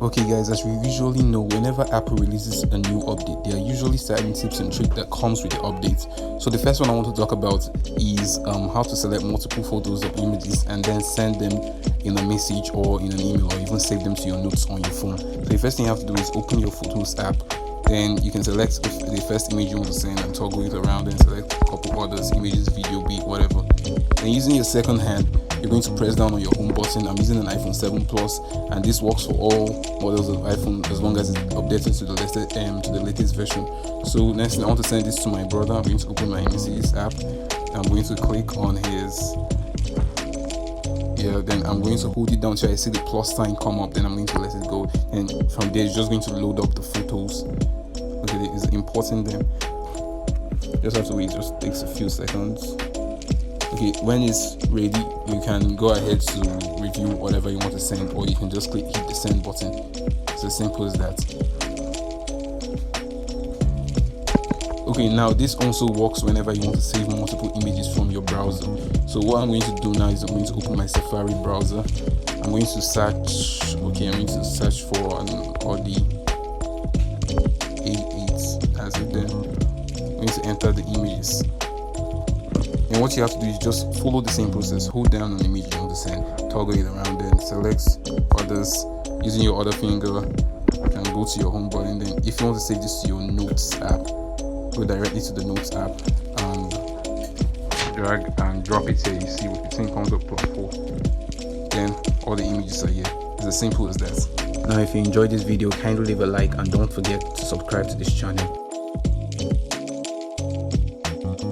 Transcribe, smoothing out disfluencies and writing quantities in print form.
Okay guys, as we usually know, whenever Apple releases a new update, there are usually certain tips and tricks that comes with the update. So the first one I want to talk about is how to select multiple photos or images and then send them in a message or in an email, or even save them to your notes on your phone. So the first thing you have to do is open your Photos app. Then you can select the first image you want to send and toggle it around, and select a couple others, images, video, beat, whatever. Then using your second hand, you're going to press down on your home button. I'm using an iPhone 7 Plus, and this works for all models of iPhone as long as it's updated to the latest version. So next thing, I want to send this to my brother. I'm going to open my Messages app. I'm going to click on his. Then I'm going to hold it down till I see the plus sign come up. Then I'm going to let it go, and from there it's just going to load up the photos. Okay, it's importing them. Just have to wait. Just takes a few seconds. Okay, when it's ready, you can go ahead to review whatever you want to send, or you can just hit the send button. It's as simple as that. Okay, now this also works whenever you want to save multiple images from your browser. So what I'm going to do now is I'm going to open my Safari browser. I'm going to search. Okay, I'm going to search for an Audi A8 as it then. I'm going to enter the images. And what you have to do is just follow the same process. Hold down an image you want to send, toggle it around, then select others using your other finger, and go to your home button. Then if you want to save this to your Notes app, go directly to the Notes app and drag and drop it here. You see the thing comes up +4. Then all the images are here. It's as simple as that. Now if you enjoyed this video, kindly leave a like and don't forget to subscribe to this channel.